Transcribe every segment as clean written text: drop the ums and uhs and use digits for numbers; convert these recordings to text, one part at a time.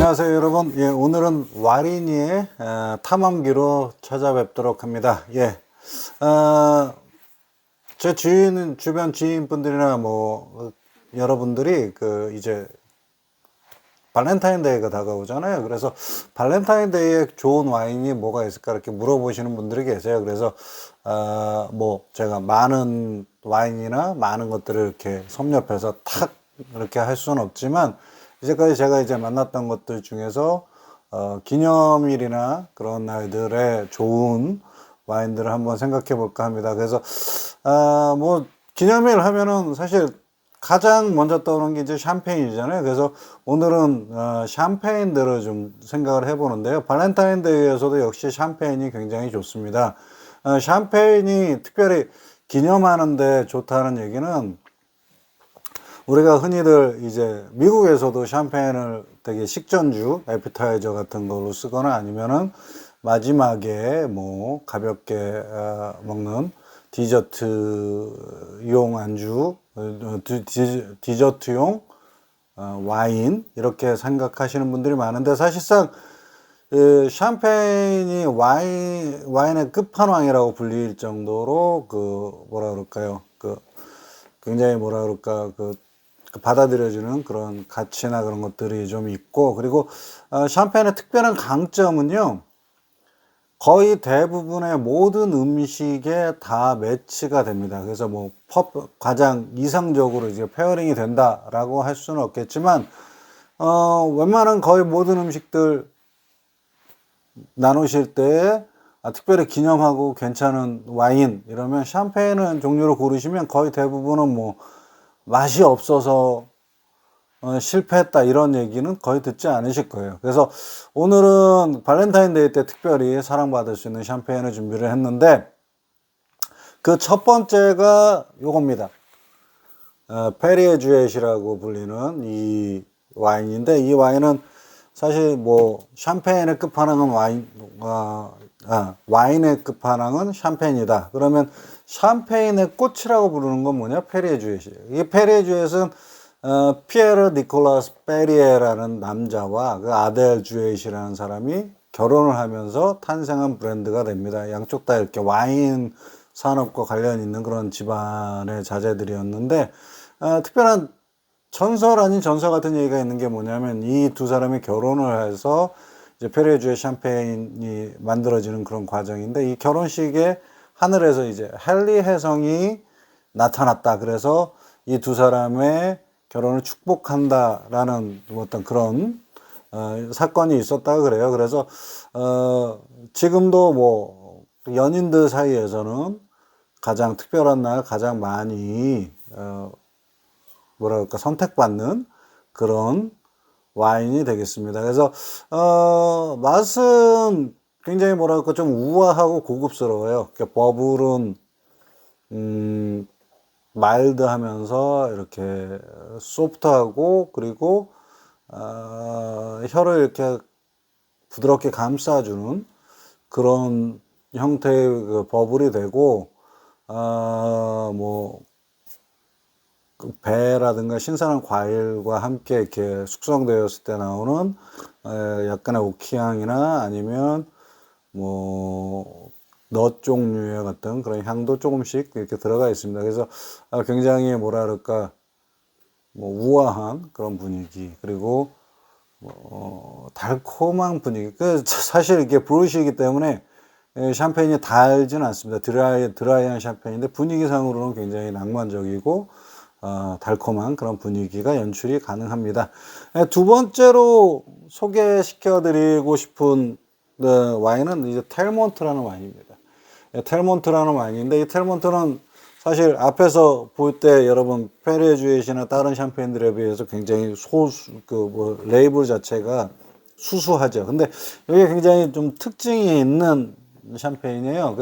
안녕하세요 여러분. 예, 오늘은 와리니의 탐험기로 찾아뵙도록 합니다. 예, 제 주변 지인분들이나 여러분들이 이제 발렌타인데이가 다가오잖아요. 그래서 발렌타인데이에 좋은 와인이 뭐가 있을까 이렇게 물어보시는 분들이 계세요. 그래서 제가 많은 와인이나 많은 것들을 이렇게 섭렵해서 탁 이렇게 할 수는 없지만, 이제까지 제가 이제 만났던 것들 중에서 기념일이나 그런 날들의 좋은 와인들을 한번 생각해 볼까 합니다. 그래서 기념일 하면은 사실 가장 먼저 떠오르는 게 이제 샴페인이잖아요. 그래서 오늘은 샴페인들을 좀 생각을 해보는데요. 발렌타인데이에서도 역시 샴페인이 굉장히 좋습니다. 샴페인이 특별히 기념하는데 좋다는 얘기는, 우리가 흔히들 이제 미국에서도 샴페인을 되게 식전주, 에피타이저 같은 걸로 쓰거나 아니면은 마지막에 가볍게 먹는 디저트용 안주, 디저트용 와인 이렇게 생각하시는 분들이 많은데, 사실상 샴페인이 와인의 끝판왕이라고 불릴 정도로 굉장히 받아들여지는 그런 가치나 그런 것들이 좀 있고, 그리고 샴페인의 특별한 강점은요, 거의 대부분의 모든 음식에 다 매치가 됩니다. 그래서 가장 이상적으로 이제 페어링이 된다라고 할 수는 없겠지만, 웬만한 거의 모든 음식들 나누실 때 특별히 기념하고 괜찮은 와인 이러면 샴페인은 종류로 고르시면 거의 대부분은 맛이 없어서 실패했다 이런 얘기는 거의 듣지 않으실 거예요. 그래서 오늘은 발렌타인데이 때 특별히 사랑받을 수 있는 샴페인을 준비를 했는데, 그 첫 번째가 요겁니다. 페리에 주엣이라고 불리는 이 와인인데, 이 와인은 사실 샴페인의 끝판왕은 와인의 끝판왕은 샴페인이다. 그러면 샴페인의 꽃이라고 부르는 건 뭐냐? 페리에 주엣이에요. 이 페리에 주엣은 피에르 니콜라스 페리에라는 남자와 그 아델 주엣이라는 사람이 결혼을 하면서 탄생한 브랜드가 됩니다. 양쪽 다 이렇게 와인 산업과 관련 있는 그런 집안의 자제들이었는데, 특별한 전설 아닌 전설 같은 얘기가 있는 게 뭐냐면, 이 두 사람이 결혼을 해서 이제 페리에 주엣 샴페인이 만들어지는 그런 과정인데, 이 결혼식에 하늘에서 이제 헨리 혜성이 나타났다. 그래서 이 두 사람의 결혼을 축복한다라는 어떤 그런 사건이 있었다 그래요. 그래서 지금도 연인들 사이에서는 가장 특별한 날, 가장 많이 선택받는 그런 와인이 되겠습니다. 그래서 맛은 굉장히 좀 우아하고 고급스러워요. 버블은 마일드하면서 이렇게 소프트하고, 그리고 혀를 이렇게 부드럽게 감싸주는 그런 형태의 그 버블이 되고, 배라든가 신선한 과일과 함께 이렇게 숙성되었을 때 나오는 약간의 오키향이나 아니면 넛 종류의 같은 그런 향도 조금씩 이렇게 들어가 있습니다. 그래서 굉장히 우아한 그런 분위기, 그리고 달콤한 분위기. 사실 이게 브루시이기 때문에 샴페인이 달지는 않습니다. 드라이한 샴페인인데 분위기상으로는 굉장히 낭만적이고 달콤한 그런 분위기가 연출이 가능합니다. 두 번째로 소개시켜 드리고 싶은 와인은 이제 텔몬트라는 와인입니다. 텔몬트라는 와인인데, 이 텔몬트는 사실 앞에서 볼 때 여러분 페리에 주엣이나 다른 샴페인들에 비해서 굉장히 레이블 자체가 수수하죠. 근데 이게 굉장히 좀 특징이 있는 샴페인이에요.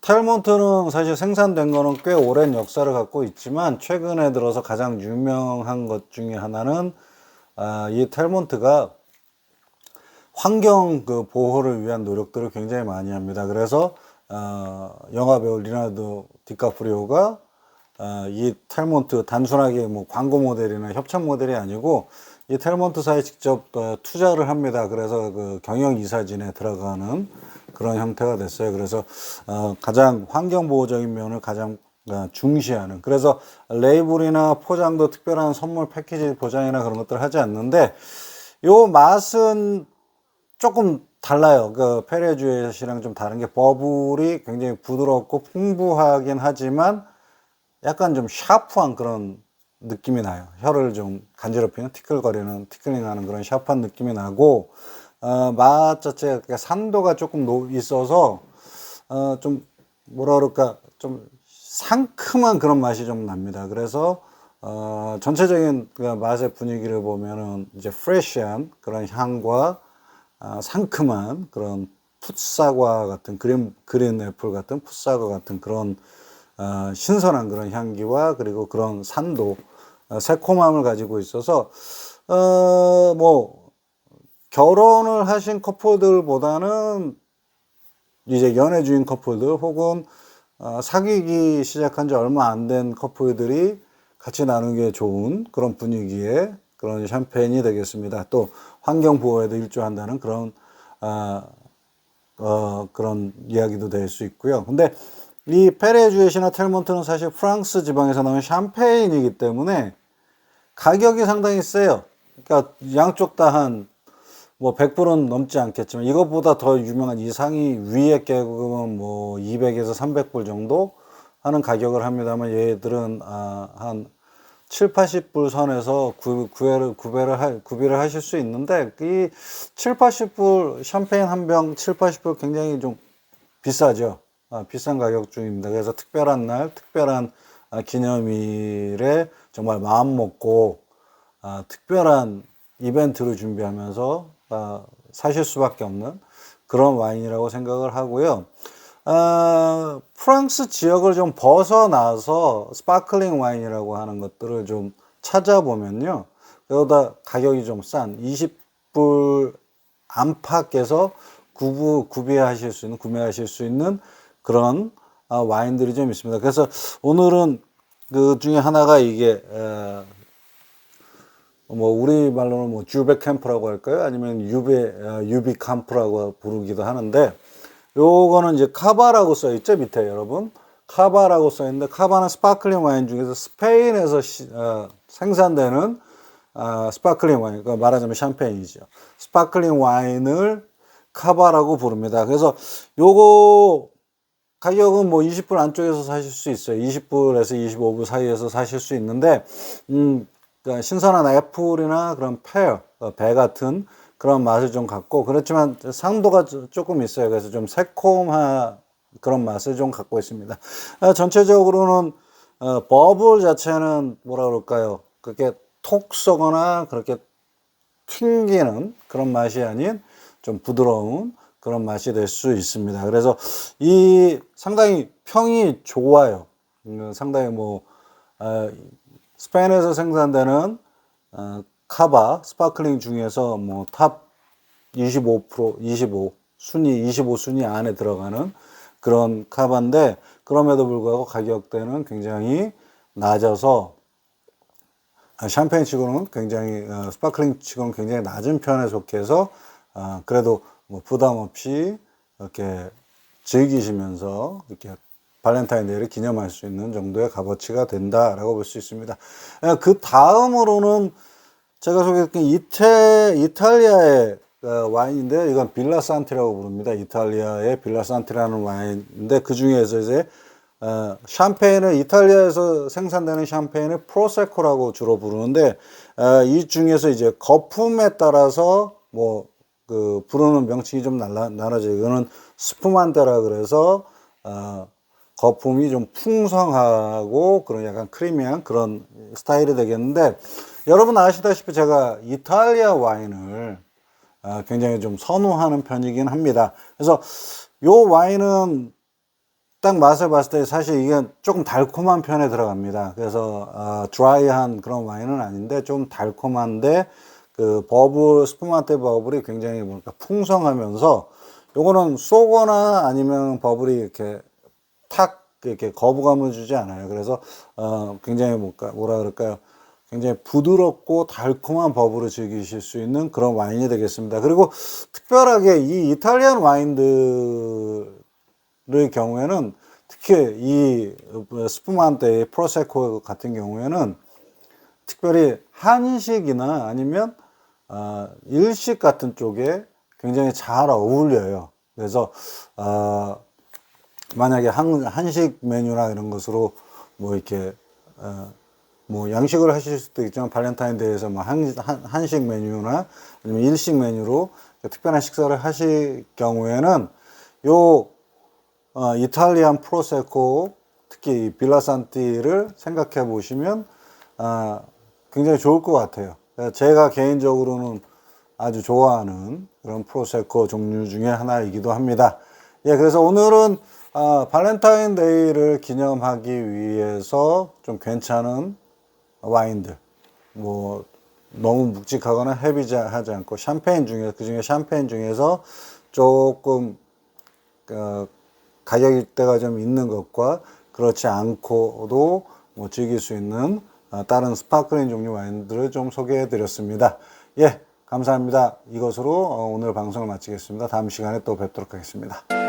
텔몬트는 사실 생산된 거는 꽤 오랜 역사를 갖고 있지만, 최근에 들어서 가장 유명한 것 중에 하나는 이 텔몬트가 환경 보호를 위한 노력들을 굉장히 많이 합니다. 그래서 영화배우 리나르도 디카프리오가 이 텔몬트, 단순하게 광고 모델이나 협찬 모델이 아니고 이 텔몬트사에 직접 투자를 합니다. 그래서 그 경영 이사진에 들어가는 그런 형태가 됐어요. 그래서 가장 환경 보호적인 면을 가장 중시하는, 그래서 레이블이나 포장도 특별한 선물 패키지 포장이나 그런 것들을 하지 않는데, 요 맛은 조금 달라요. 그 페레주엣이랑 좀 다른 게, 버블이 굉장히 부드럽고 풍부하긴 하지만 약간 좀 샤프한 그런 느낌이 나요. 혀를 좀 간지럽히는, 티클링하는 그런 샤프한 느낌이 나고, 맛 자체가 산도가 조금 있어서 좀 뭐라 그럴까, 좀 상큼한 그런 맛이 좀 납니다. 그래서 전체적인 그 맛의 분위기를 보면은 이제 프레시한 그런 향과 상큼한 그런 풋사과 같은, 그린 애플 같은 풋사과 같은 그런 신선한 그런 향기와, 그리고 그런 산도, 새콤함을 가지고 있어서 뭐 결혼을 하신 커플들보다는 이제 연애 중인 커플들, 혹은 사귀기 시작한 지 얼마 안 된 커플들이 같이 나누기에 좋은 그런 분위기의 그런 샴페인이 되겠습니다. 또 환경 보호에도 일조한다는 그런 그런 이야기도 될 수 있고요. 근데 이 페레주엣이나 텔몬트는 사실 프랑스 지방에서 나온 샴페인이기 때문에 가격이 상당히 세요. 그러니까 양쪽 다 한 뭐 100불은 넘지 않겠지만, 이것보다 더 유명한 이상이 위의 계급은 뭐 200에서 300불 정도 하는 가격을 합니다만, 얘들은 한 7, 80불 선에서 구비를 하실 수 있는데, 이 7, 80불 샴페인 한 병 7, 80불 굉장히 좀 비싸죠. 비싼 가격 중입니다. 그래서 특별한 날, 특별한 기념일에 정말 마음 먹고 특별한 이벤트를 준비하면서 사실 수밖에 없는 그런 와인이라고 생각을 하고요. 프랑스 지역을 좀 벗어나서 스파클링 와인이라고 하는 것들을 좀 찾아보면요, 그보다 가격이 좀 싼 20불 안팎에서 구매하실 수 있는 그런 와인들이 좀 있습니다. 그래서 오늘은 그 중에 하나가 이게 뭐 우리말로는 뭐 주베 캠프라고 할까요? 아니면 유비 캠프라고 부르기도 하는데, 요거는 이제 카바라고 써 있죠, 밑에 여러분. 카바라고 써 있는데, 카바는 스파클링 와인 중에서 스페인에서 생산되는 스파클링 와인, 그러니까 말하자면 샴페인이죠. 스파클링 와인을 카바라고 부릅니다. 그래서 요거 가격은 뭐 20불 안쪽에서 사실 수 있어요. 20불에서 25불 사이에서 사실 수 있는데, 그러니까 신선한 애플이나 그런 배 같은 그런 맛을 좀 갖고, 그렇지만 상도가 조금 있어요. 그래서 좀 새콤한 그런 맛을 좀 갖고 있습니다. 전체적으로는 버블 자체는 뭐라 그럴까요? 그렇게 톡 쏘거나 그렇게 튕기는 그런 맛이 아닌 좀 부드러운 그런 맛이 될 수 있습니다. 그래서 이 상당히 평이 좋아요. 상당히 뭐 스페인에서 생산되는 카바 스파클링 중에서 뭐 탑 25 순위 안에 들어가는 그런 카바인데, 그럼에도 불구하고 가격대는 굉장히 낮아서 샴페인 치고는 굉장히 스파클링 치고는 굉장히 낮은 편에 속해서 그래도 뭐 부담 없이 이렇게 즐기시면서 이렇게 발렌타인데이를 기념할 수 있는 정도의 값어치가 된다라고 볼 수 있습니다. 그 다음으로는 제가 소개했던 이탈리아의 와인인데, 이건 빌라산티라고 부릅니다. 이탈리아의 빌라산티라는 와인인데, 그 중에서 이제 샴페인을, 이탈리아에서 생산되는 샴페인을 프로세코라고 주로 부르는데, 이 중에서 이제 거품에 따라서 뭐 그 부르는 명칭이 좀 나눠져요. 이거는 스푸만테라 그래서 거품이 좀 풍성하고 그런 약간 크리미한 그런 스타일이 되겠는데, 여러분 아시다시피 제가 이탈리아 와인을 굉장히 좀 선호하는 편이긴 합니다. 그래서 요 와인은 딱 맛을 봤을 때 사실 이게 조금 달콤한 편에 들어갑니다. 그래서 드라이한 그런 와인은 아닌데 좀 달콤한데, 그 스푸만테 버블이 굉장히 뭔가 풍성하면서, 요거는 쏘거나 아니면 버블이 이렇게 탁 이렇게 거부감을 주지 않아요. 그래서 굉장히 뭐라 그럴까요? 굉장히 부드럽고 달콤한 버블을 즐기실 수 있는 그런 와인이 되겠습니다. 그리고 특별하게 이 이탈리안 와인들의 경우에는 특히 이 스푸만테 프로세코 같은 경우에는 특별히 한식이나 아니면 일식 같은 쪽에 굉장히 잘 어울려요. 그래서 만약에 한식 메뉴나 이런 것으로 뭐 이렇게 뭐 양식을 하실 수도 있지만 발렌타인데이에서 뭐 한식 메뉴나 아니면 일식 메뉴로 특별한 식사를 하실 경우에는 요 이탈리안 프로세코 특히 빌라산티를 생각해 보시면 굉장히 좋을 것 같아요. 제가 개인적으로는 아주 좋아하는 그런 프로세코 종류 중에 하나이기도 합니다. 예, 그래서 오늘은 발렌타인데이를 기념하기 위해서 좀 괜찮은 와인들, 뭐 너무 묵직하거나 헤비하지 않고 샴페인 중에 그중에 샴페인 중에서 조금 가격대가 좀 있는 것과 그렇지 않고도 뭐 즐길 수 있는 다른 스파클링 종류 와인들을 좀 소개해 드렸습니다. 예, 감사합니다. 이것으로 오늘 방송을 마치겠습니다. 다음 시간에 또 뵙도록 하겠습니다.